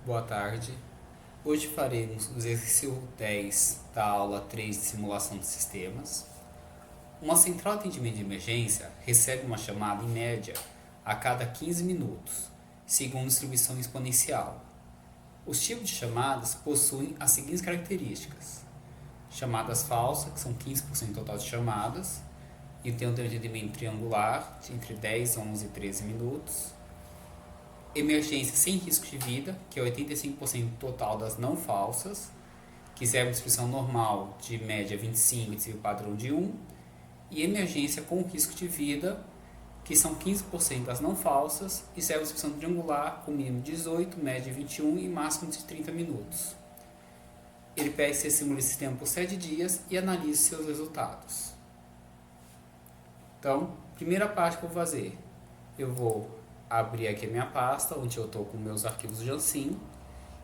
Boa tarde. Hoje faremos o exercício 10 da aula 3 de simulação de sistemas. Uma central de atendimento de emergência recebe uma chamada em média a cada 15 minutos, segundo distribuição exponencial. Os tipos de chamadas possuem as seguintes características: chamadas falsas, que são 15% total de chamadas, e tem um tempo de atendimento triangular de entre 10, 11 e 13 minutos. Emergência sem risco de vida, que é 85% total das não falsas, que serve a distribuição normal de média 25 e desvio padrão de 1. E emergência com risco de vida, que são 15% das não falsas e serve a distribuição triangular com mínimo 18, média 21 e máximo de 30 minutos. Ele pede que você simule esse sistema por 7 dias e analise seus resultados. Então, primeira parte que eu vou fazer, eu vou abrir aqui a minha pasta, onde eu estou com meus arquivos Jansim,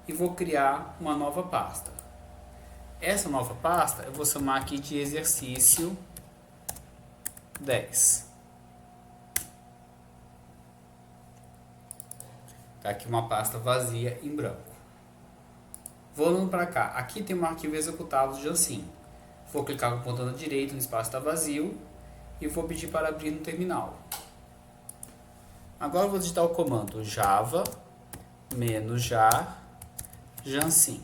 e vou criar uma nova pasta. Essa nova pasta eu vou chamar aqui de exercício 10. Tá aqui uma pasta vazia em branco. Voltando para cá, aqui tem um arquivo executável do Jansim. Vou clicar com o botão da direita no espaço está vazio e vou pedir para abrir no terminal. Agora eu vou digitar o comando java -jar Jansim.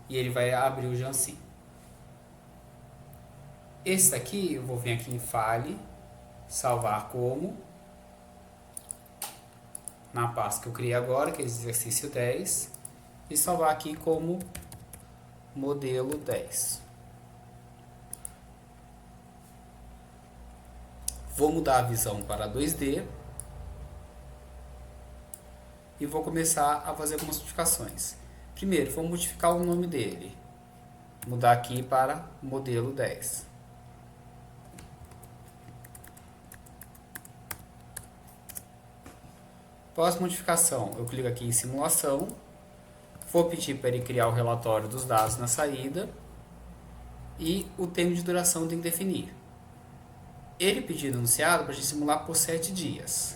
E ele vai abrir o Jansim. Esse daqui eu vou vir aqui em File, salvar como, na pasta que eu criei agora, que é exercício 10, e salvar aqui como modelo 10. Vou mudar a visão para 2D e vou começar a fazer algumas modificações. Primeiro, vou modificar o nome dele. Mudar aqui para modelo 10. Próxima modificação, eu clico aqui em simulação. Vou pedir para ele criar o relatório dos dados na saída e o tempo de duração tem que definir. Ele pediu anunciado para a gente simular por 7 dias.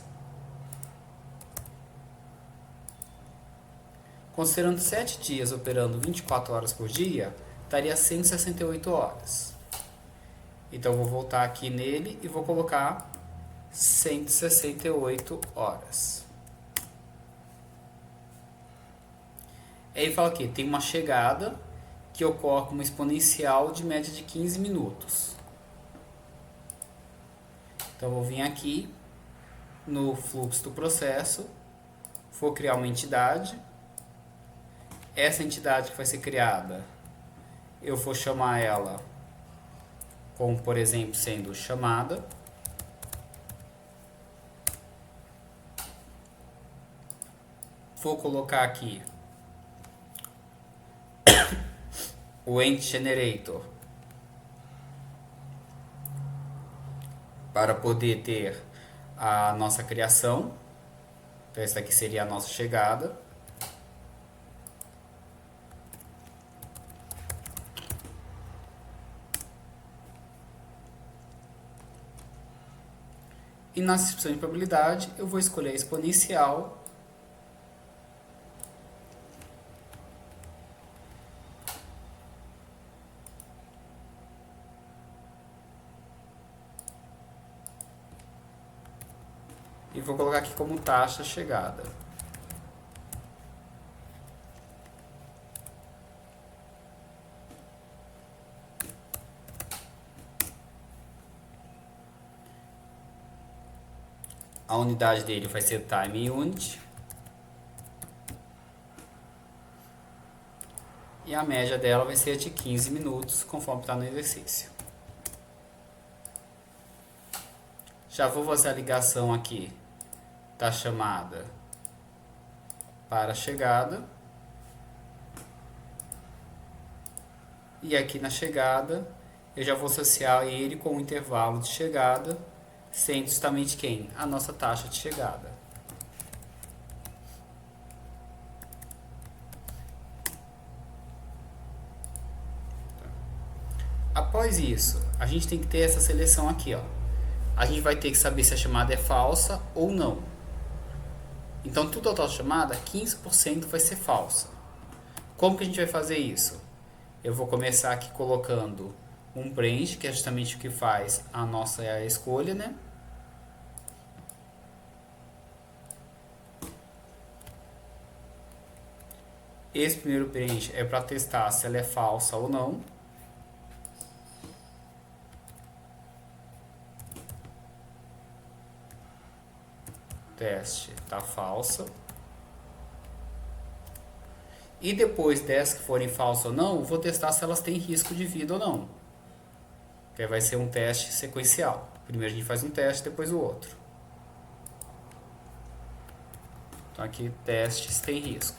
Considerando 7 dias operando 24 horas por dia, daria 168 horas. Então eu vou voltar aqui nele e vou colocar 168 horas. Aí ele fala aqui, tem uma chegada que ocorre com uma exponencial de média de 15 minutos. Então, eu vou vir aqui no fluxo do processo, vou criar uma entidade. Essa entidade que vai ser criada, eu vou chamar ela como, por exemplo, sendo chamada. Vou colocar aqui o EntGenerator para poder ter a nossa criação. Então, essa aqui seria a nossa chegada. E na distribuição de probabilidade, eu vou escolher a exponencial. E vou colocar aqui como taxa chegada. A unidade dele vai ser time unit. E a média dela vai ser de 15 minutos, conforme está no exercício. Já vou fazer a ligação aqui da chamada para a chegada. E aqui na chegada, eu já vou associar ele com o intervalo de chegada, sendo justamente quem? A nossa taxa de chegada. Após isso, a gente tem que ter essa seleção aqui, ó. A gente vai ter que saber se a chamada é falsa ou não. Então, toda autochamada, 15% vai ser falsa. Como que a gente vai fazer isso? Eu vou começar aqui colocando um preenche, que é justamente o que faz a nossa escolha, né? Esse primeiro preenche é para testar se ela é falsa ou não. Teste está falsa. E depois dessas que forem falsas ou não, vou testar se elas têm risco de vida ou não. Que aí vai ser um teste sequencial. Primeiro a gente faz um teste, depois o outro. Então aqui, testes tem risco.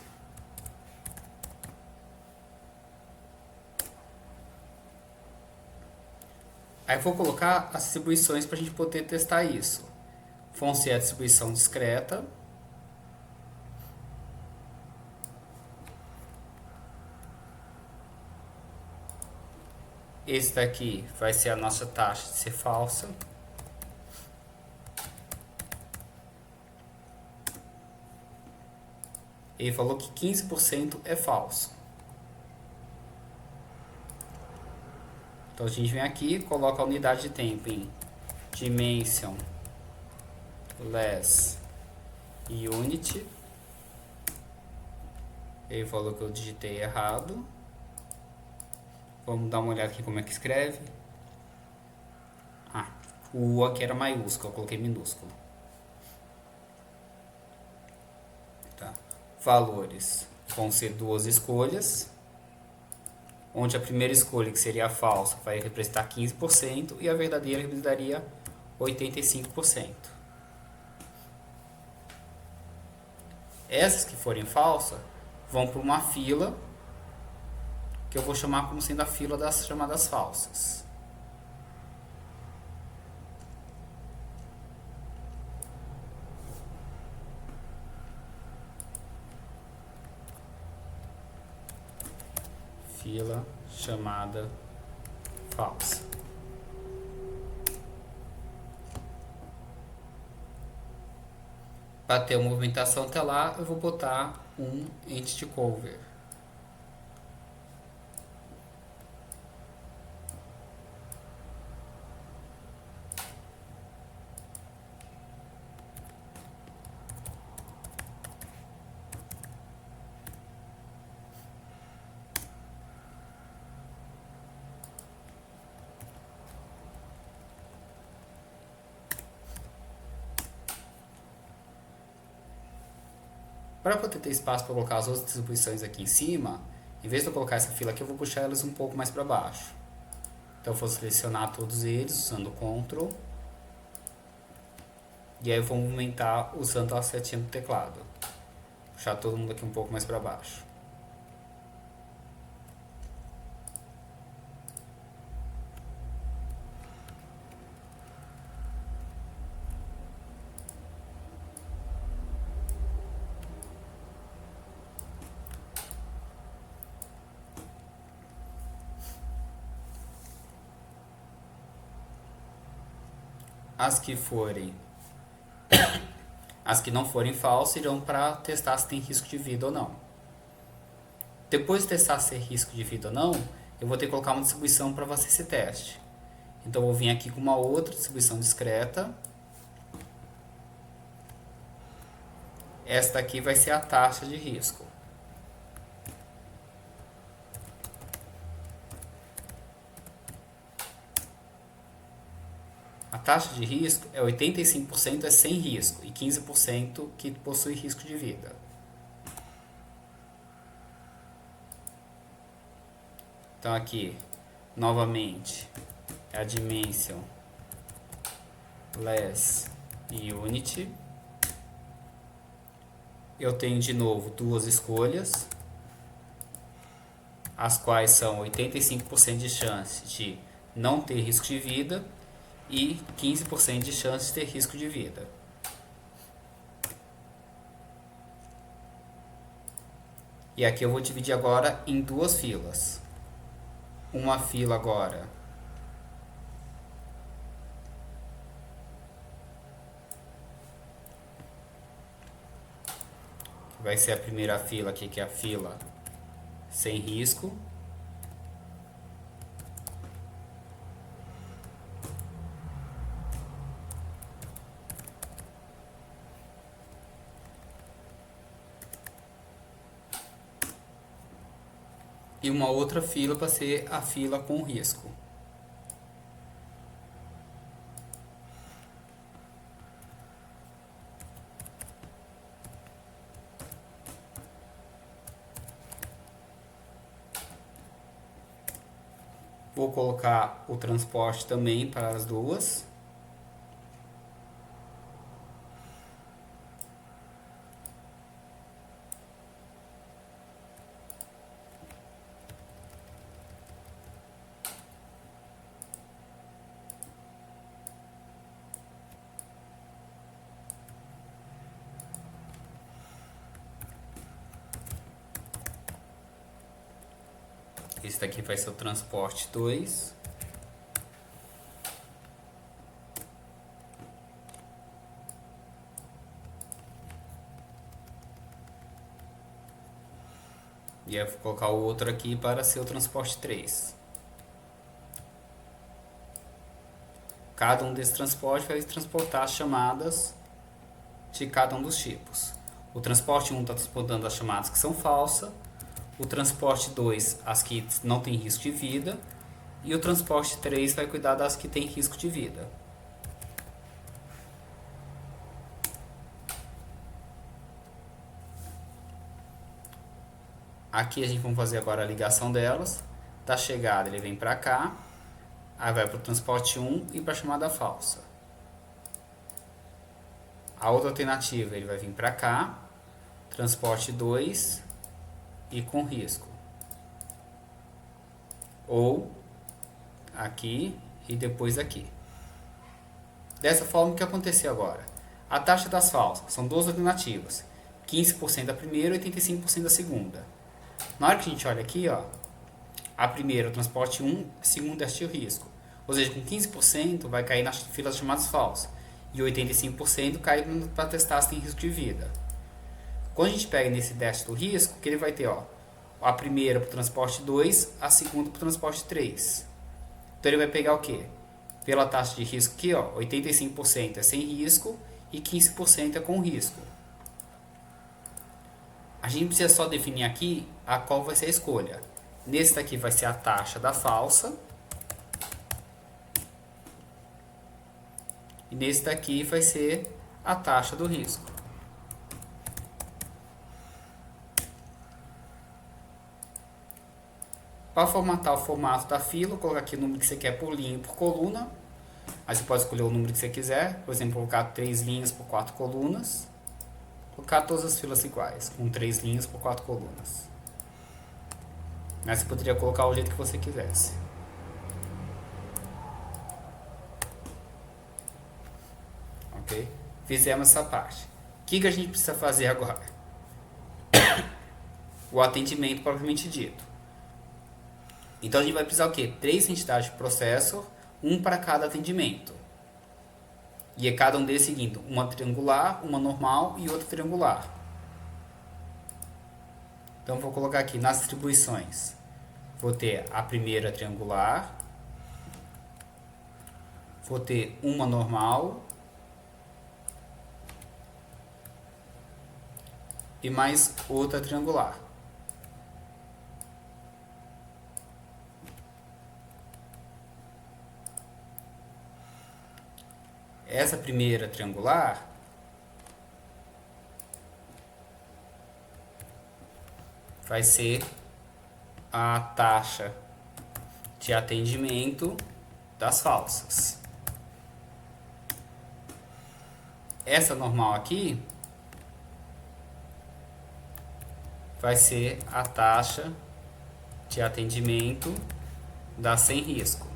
Aí vou colocar as distribuições para a gente poder testar isso. Vão ser a distribuição discreta. Esse daqui vai ser a nossa taxa de ser falsa. Ele falou que 15% é falso. Então a gente vem aqui, coloca a unidade de tempo em dimension less unit. Ele falou que eu digitei errado. Vamos dar uma olhada aqui como é que escreve. Ah, o U aqui era maiúsculo, eu coloquei minúsculo. Tá. Valores vão ser duas escolhas, onde a primeira escolha, que seria a falsa, vai representar 15% e a verdadeira representaria 85%. Essas que forem falsas vão para uma fila que eu vou chamar como sendo a fila das chamadas falsas. Fila chamada falsa. Para ter uma movimentação até lá, eu vou botar um entity cover. Para poder ter espaço para colocar as outras distribuições aqui em cima, em vez de eu colocar essa fila aqui, eu vou puxar elas um pouco mais para baixo. Então eu vou selecionar todos eles usando Ctrl. E aí eu vou movimentar usando a setinha do teclado. Puxar todo mundo aqui um pouco mais para baixo. As que não forem falsas irão para testar se tem risco de vida ou não. Depois de testar se tem risco de vida ou não, eu vou ter que colocar uma distribuição para fazer esse teste. Então eu vou vir aqui com uma outra distribuição discreta. Esta aqui vai ser a taxa de risco. A taxa de risco é 85% é sem risco e 15% que possui risco de vida. Então aqui, novamente, é a dimension less unit. Eu tenho de novo duas escolhas, as quais são 85% de chance de não ter risco de vida e 15% de chance de ter risco de vida. E aqui eu vou dividir agora em duas filas. Uma fila agora vai ser a primeira fila aqui, que é a fila sem risco. E uma outra fila para ser a fila com risco. Vou colocar o transporte também para as duas. Esse daqui vai ser o transporte 2. E aí eu vou colocar o outro aqui para ser o transporte 3. Cada um desses transportes vai transportar as chamadas de cada um dos tipos. O transporte 1 está transportando as chamadas que são falsas. O transporte 2, as que não tem risco de vida. E o transporte 3 vai cuidar das que tem risco de vida. Aqui a gente vai fazer agora a ligação delas. Da chegada ele vem para cá. Aí vai para o transporte 1 e para a chamada falsa. A outra alternativa ele vai vir para cá. Transporte 2 e com risco. Ou aqui e depois aqui. Dessa forma, o que aconteceu agora? A taxa das falsas são duas alternativas. 15% da primeira e 85% da segunda. Na hora que a gente olha aqui, ó, a primeira é o transporte 1, a segunda é o risco. Ou seja, com 15% vai cair nas filas chamadas falsas. E 85% cai para testar se tem risco de vida. Quando a gente pega nesse teste do risco, que ele vai ter, ó, a primeira para o transporte 2, a segunda para o transporte 3. Então ele vai pegar o quê? Pela taxa de risco aqui, ó, 85% é sem risco e 15% é com risco. A gente precisa só definir aqui a qual vai ser a escolha. Nesse daqui vai ser a taxa da falsa. E nesse daqui vai ser a taxa do risco. Para formatar o formato da fila, colocar aqui o número que você quer por linha e por coluna. Aí você pode escolher o número que você quiser. Por exemplo, colocar 3 linhas por 4 colunas. Colocar todas as filas iguais, com 3 linhas por 4 colunas. Mas você poderia colocar o jeito que você quisesse. Ok? Fizemos essa parte. O que a gente precisa fazer agora? O atendimento propriamente dito. Então a gente vai precisar o quê? 3 entidades de processor, um para cada atendimento. E é cada um deles seguindo uma triangular, uma normal e outra triangular. Então vou colocar aqui nas distribuições. Vou ter a primeira triangular. Vou ter uma normal. E mais outra triangular. Essa primeira triangular vai ser a taxa de atendimento das falsas. Essa normal aqui vai ser a taxa de atendimento da sem risco.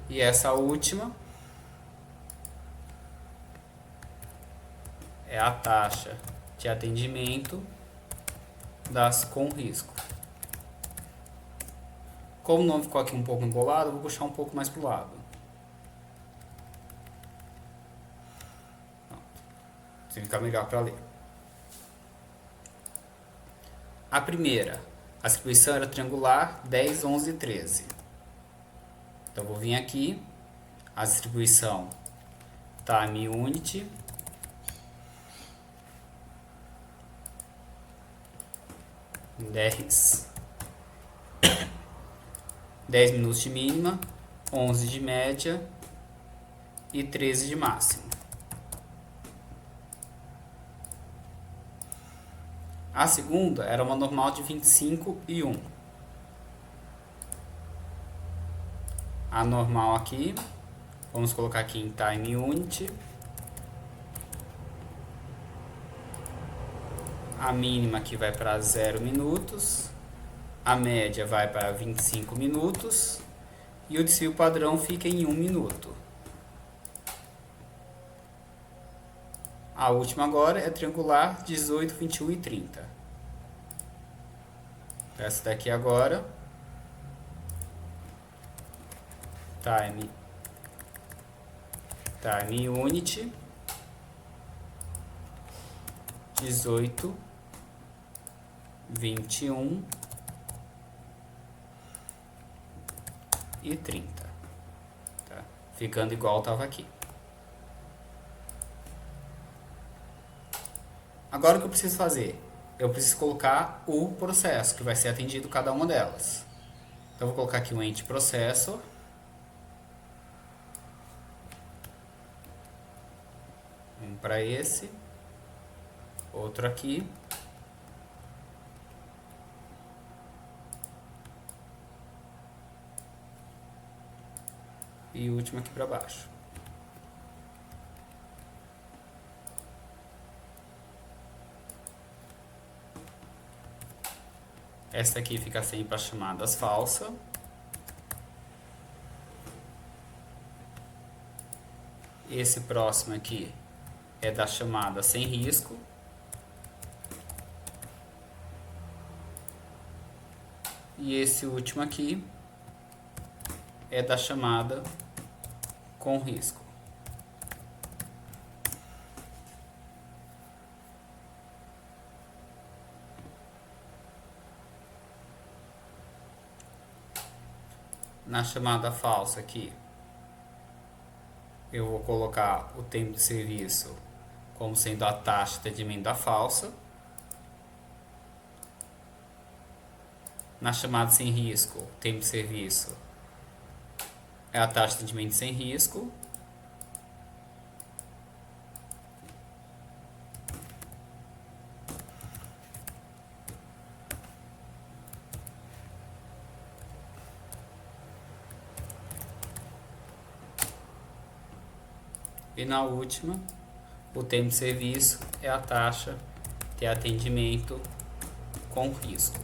E essa última é a taxa de atendimento das com risco. Como o nome ficou aqui um pouco embolado, eu vou puxar um pouco mais para o lado. Se ficar melhor para ler. A primeira, a distribuição era triangular 10, 11 e 13. Então, vou vir aqui, a distribuição time unit, 10 minutos de mínima, 11 de média e 13 de máximo. A segunda era uma normal de 25 e 1. A normal aqui, vamos colocar aqui em time unit. A mínima aqui vai para 0 minutos. A média vai para 25 minutos. E o desvio padrão fica em 1 minuto. A última agora é triangular 18, 21 e 30. Essa daqui agora, time unit 18, 21 e 30. Tá? Ficando igual estava aqui. Agora o que eu preciso fazer? Eu preciso colocar o processo que vai ser atendido cada uma delas. Então, eu vou colocar aqui o ente processor. Um para esse. Outro aqui. E o último aqui para baixo. Essa aqui fica sempre as chamadas falsas. Esse próximo aqui é da chamada sem risco. E esse último aqui é da chamada com risco. Na chamada falsa aqui, eu vou colocar o tempo de serviço como sendo a taxa de atendimento da falsa. Na chamada sem risco, o tempo de serviço é a taxa de atendimento sem risco. E na última, o tempo de serviço é a taxa de atendimento com risco.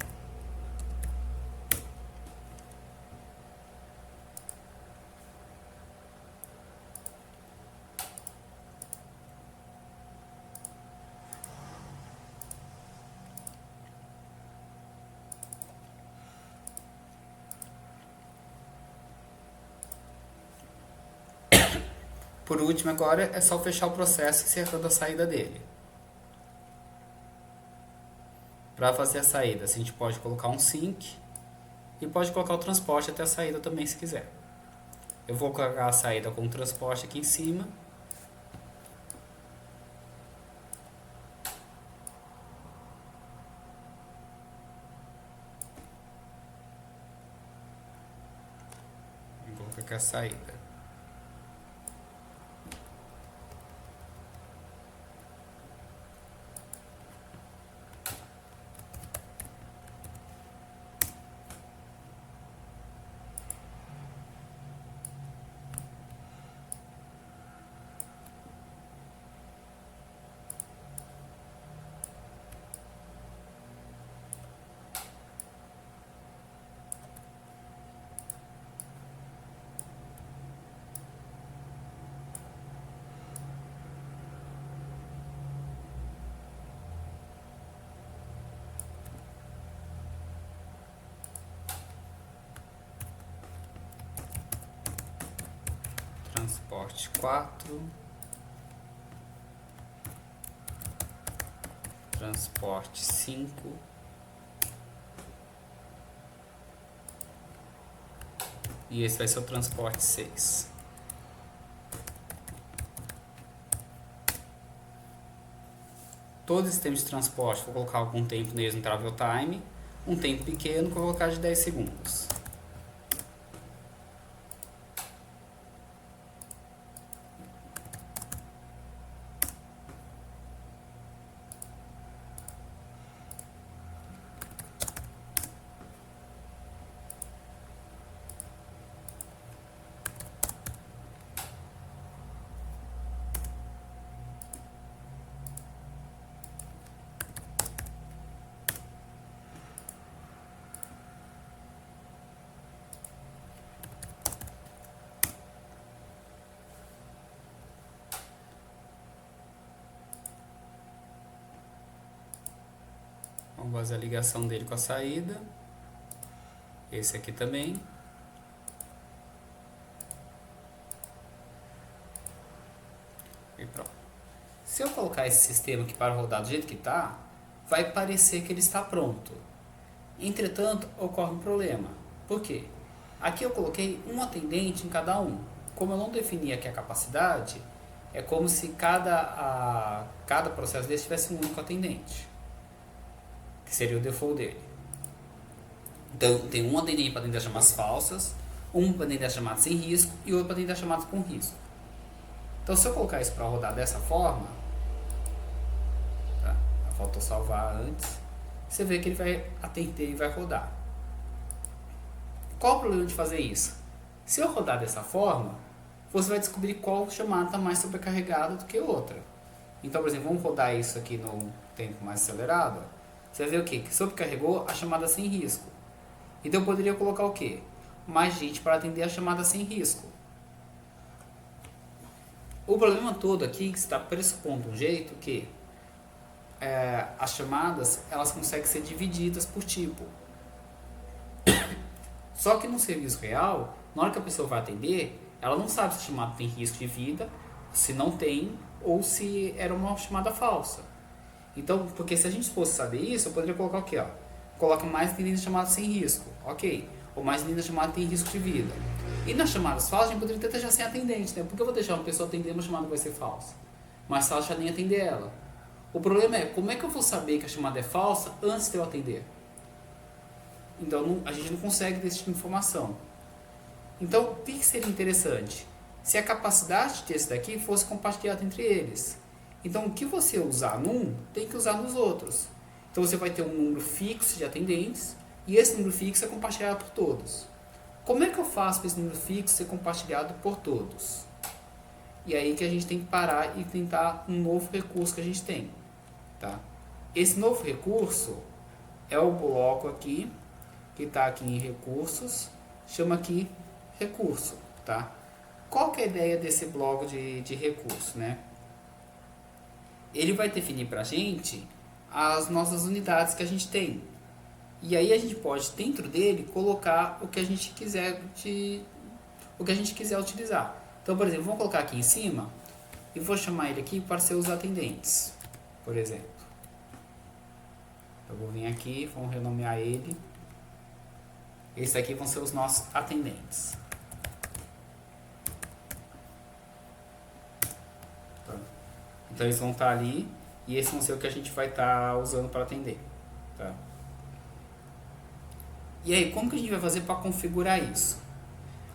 Por último, agora é só fechar o processo encerrando a saída dele. Para fazer a saída, a gente pode colocar um sync e pode colocar o transporte até a saída também, se quiser. Eu vou colocar a saída com o transporte aqui em cima. Vou colocar aqui a saída. Transporte 4. transporte 5 e esse vai ser o transporte 6. Todos os tempos de transporte, vou colocar algum tempo neles no travel time, um tempo pequeno que eu vou colocar de 10 segundos. Vamos fazer a ligação dele com a saída. Esse aqui também. E pronto. Se eu colocar esse sistema aqui para rodar do jeito que está, vai parecer que ele está pronto. Entretanto, ocorre um problema. Por quê? Aqui eu coloquei um atendente em cada um. Como eu não defini aqui a capacidade, é como se cada processo desse tivesse um único atendente, que seria o default dele. Então, tem um atendente para atender as chamadas falsas, um para atender as chamadas sem risco e outro para atender as chamadas com risco. Então, se eu colocar isso para rodar dessa forma, tá? Faltou salvar antes, você vê que ele vai atender e vai rodar. Qual o problema de fazer isso? Se eu rodar dessa forma, você vai descobrir qual chamada está mais sobrecarregada do que outra. Então, por exemplo, vamos rodar isso aqui no tempo mais acelerado. Você vai ver o quê? Que sobrecarregou a chamada sem risco. Então eu poderia colocar o quê? Mais gente para atender a chamada sem risco. O problema todo aqui é que está pressupondo um jeito que as chamadas elas conseguem ser divididas por tipo. Só que no serviço real, na hora que a pessoa vai atender, ela não sabe se a chamada tem risco de vida, se não tem, ou se era uma chamada falsa. Então, porque se a gente fosse saber isso, eu poderia colocar o quê? Coloca mais atendentes chamadas sem risco, ok. Ou mais atendentes chamadas que tem risco de vida. E nas chamadas falsas, a gente poderia até deixar sem atendente, né? Porque eu vou deixar uma pessoa atender uma chamada que vai ser falsa. Mas falsa já nem atender ela. O problema é, como é que eu vou saber que a chamada é falsa antes de eu atender? Então, a gente não consegue ter esse tipo de informação. Então, o que seria interessante? Se a capacidade desse daqui fosse compartilhada entre eles. Então, o que você usar num, tem que usar nos outros. Então, você vai ter um número fixo de atendentes, e esse número fixo é compartilhado por todos. Como é que eu faço para esse número fixo ser compartilhado por todos? E aí que a gente tem que parar e tentar um novo recurso que a gente tem. Tá? Esse novo recurso é o bloco aqui, que está aqui em recursos, chama aqui recurso. Tá? Qual que é a ideia desse bloco de recurso, né? Ele vai definir para a gente as nossas unidades que a gente tem. E aí a gente pode, dentro dele, colocar o que a gente quiser utilizar. Então, por exemplo, vamos colocar aqui em cima e vou chamar ele aqui para ser os atendentes, por exemplo. Eu vou vir aqui, vamos renomear ele. Esses aqui vão ser os nossos atendentes. Então eles vão estar ali e esses vão ser o que a gente vai estar usando para atender. Tá? E aí, como que a gente vai fazer para configurar isso?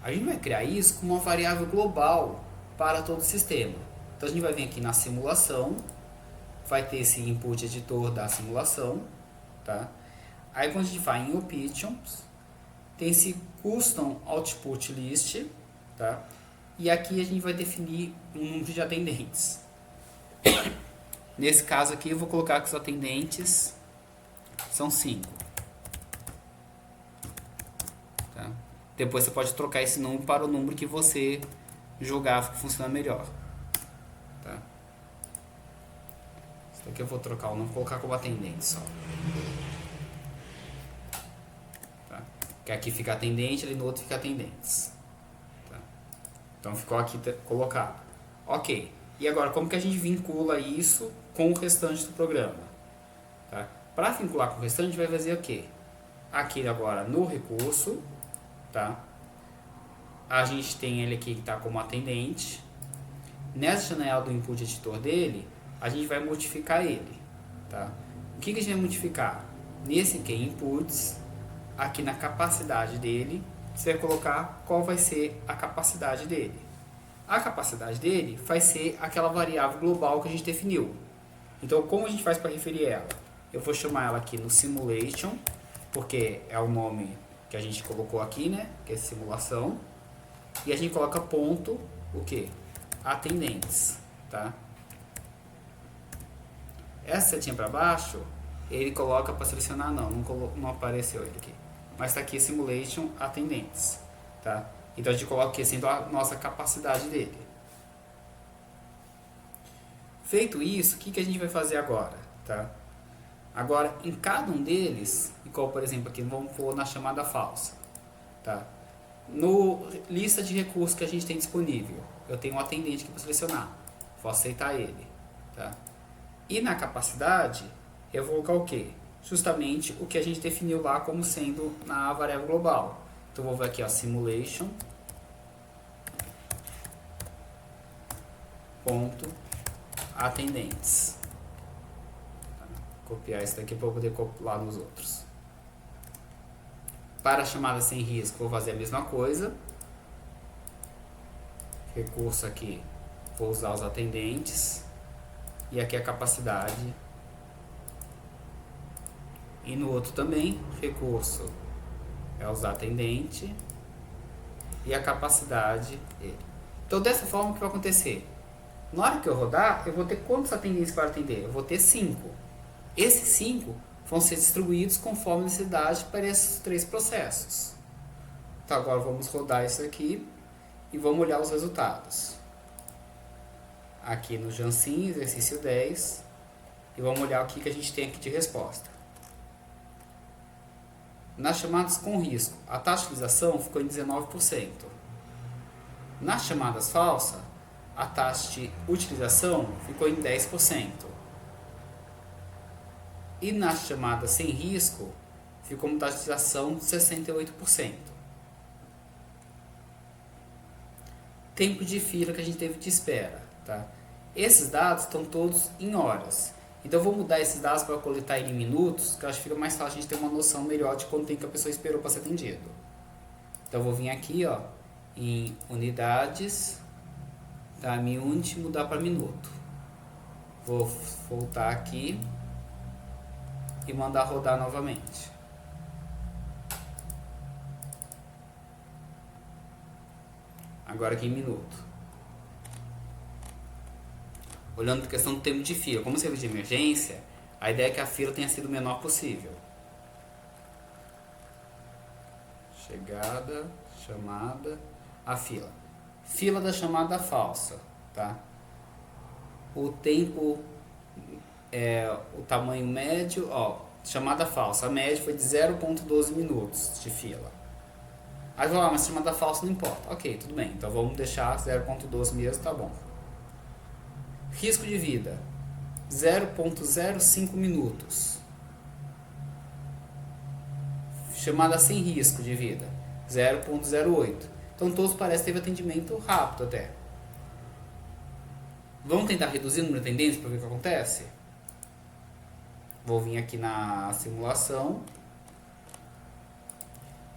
A gente vai criar isso com uma variável global para todo o sistema. Então a gente vai vir aqui na simulação, vai ter esse input editor da simulação. Tá? Aí quando a gente vai em options, tem esse custom output list. Tá? E aqui a gente vai definir um número de atendentes. Nesse caso aqui eu vou colocar que os atendentes são 5. Tá? Depois você pode trocar esse número para o número que você julgar que funciona melhor. Tá? Isso aqui eu vou trocar o nome, vou colocar como atendente só. Tá? Que aqui fica atendente, ali no outro fica atendentes. Tá? Então ficou aqui colocado. Ok. E agora, como que a gente vincula isso com o restante do programa? Tá? Para vincular com o restante, a gente vai fazer o quê? Aqui agora no recurso, tá? A gente tem ele aqui que está como atendente. Nessa janela do input editor dele, a gente vai modificar ele. Tá? O que a gente vai modificar? Nesse aqui, inputs, aqui na capacidade dele, você vai colocar qual vai ser a capacidade dele. A capacidade dele vai ser aquela variável global que a gente definiu. Então, como a gente faz para referir ela? Eu vou chamar ela aqui no simulation, porque é o nome que a gente colocou aqui, né? Que é simulação. E a gente coloca ponto, o que? Atendentes, tá? Essa setinha para baixo, ele coloca para selecionar, não apareceu ele aqui. Mas está aqui simulation atendentes, tá? Então a gente coloca aqui sendo a nossa capacidade dele. Feito isso, o que a gente vai fazer agora, tá? Agora, em cada um deles, igual por exemplo aqui, vamos pôr na chamada falsa, tá? No lista de recursos que a gente tem disponível, eu tenho um atendente aqui para selecionar, vou aceitar ele, tá? E na capacidade, eu vou colocar o quê? Justamente o que a gente definiu lá como sendo na variável global. Então vou ver aqui, ó, simulation ponto atendentes. Copiar isso daqui para eu poder copiar nos outros. Para a chamada sem risco, vou fazer a mesma coisa. Recurso aqui, vou usar os atendentes. E aqui a capacidade. E no outro também, recurso é usar atendente. E a capacidade dele. Então, dessa forma, o que vai acontecer? Na hora que eu rodar, eu vou ter quantos atendentes para atender? Eu vou ter 5. Esses 5 vão ser distribuídos conforme a necessidade para esses 3 processos. Então agora vamos rodar isso aqui e vamos olhar os resultados. Aqui no Jansim, exercício 10, e vamos olhar o que a gente tem aqui de resposta. Nas chamadas com risco, a taxa de utilização ficou em 19%. Nas chamadas falsas, a taxa de utilização ficou em 10%. E na chamada sem risco, ficou uma taxa de utilização de 68%. Tempo de fila que a gente teve de espera. Tá? Esses dados estão todos em horas. Então eu vou mudar esses dados para coletar em minutos, que eu acho que fica mais fácil a gente ter uma noção melhor de quanto tempo que a pessoa esperou para ser atendido. Então eu vou vir aqui, ó, em unidades, time unit, mudar para minuto. Vou voltar aqui e mandar rodar novamente. Agora aqui em minuto. Olhando para a questão do tempo de fila, como serviço de emergência, a ideia é que a fila tenha sido o menor possível. Chegada, chamada, a fila. Fila da chamada falsa, tá? O tempo, o tamanho médio, ó, chamada falsa, a média foi de 0,12 minutos de fila. Aí vai lá, mas chamada falsa não importa. Ok, tudo bem, então vamos deixar 0,12 mesmo, tá bom. Risco de vida, 0,05 minutos. Chamada sem risco de vida, 0,08. Então todos parecem ter atendimento rápido até. Vamos tentar reduzir o número de atendentes para ver o que acontece? Vou vir aqui na simulação.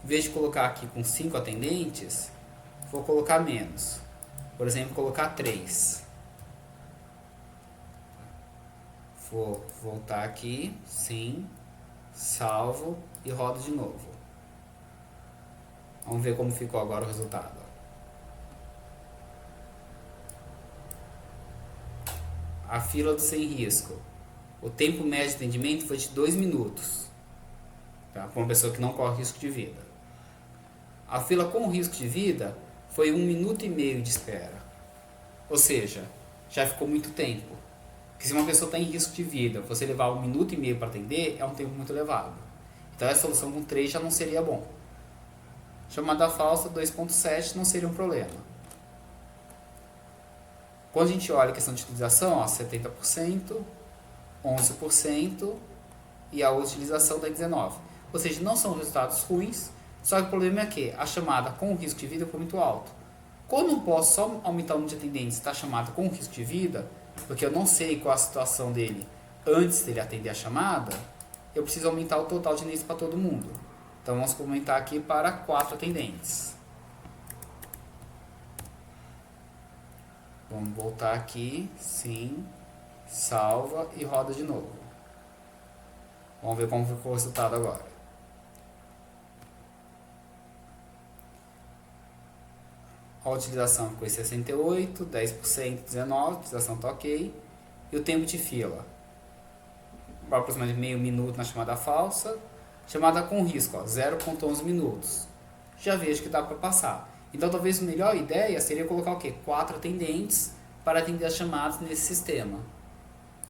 Em vez de colocar aqui com 5 atendentes, vou colocar menos. Por exemplo, colocar 3. Vou voltar aqui, sim, salvo e rodo de novo. Vamos ver como ficou agora o resultado. A fila do sem risco. O tempo médio de atendimento foi de 2 minutos. Tá? Para uma pessoa que não corre risco de vida. A fila com risco de vida foi 1 minuto e meio de espera. Ou seja, já ficou muito tempo. Porque se uma pessoa está em risco de vida, você levar 1 minuto e meio para atender, é um tempo muito elevado. Então a solução com 3 já não seria bom. Chamada falsa 2,7 não seria um problema. Quando a gente olha a questão de utilização, ó, 70%, 11%, e a utilização da 19. Ou seja, não são resultados ruins, só que o problema é que a chamada com risco de vida foi muito alto. Quando eu não posso só aumentar o número de atendentes da chamada com risco de vida, porque eu não sei qual a situação dele antes dele atender a chamada, eu preciso aumentar o total de atendentes para todo mundo. Então vamos aumentar aqui para 4 atendentes. Vamos voltar aqui, sim, salva e roda de novo. Vamos ver como ficou o resultado agora. A utilização ficou em 68, 10%, 19%, a utilização está ok. E o tempo de fila, aproximadamente meio minuto na chamada falsa. Chamada com risco, 0,11 minutos. Já vejo que dá para passar. Então talvez a melhor ideia seria colocar o quê? 4 atendentes para atender as chamadas nesse sistema.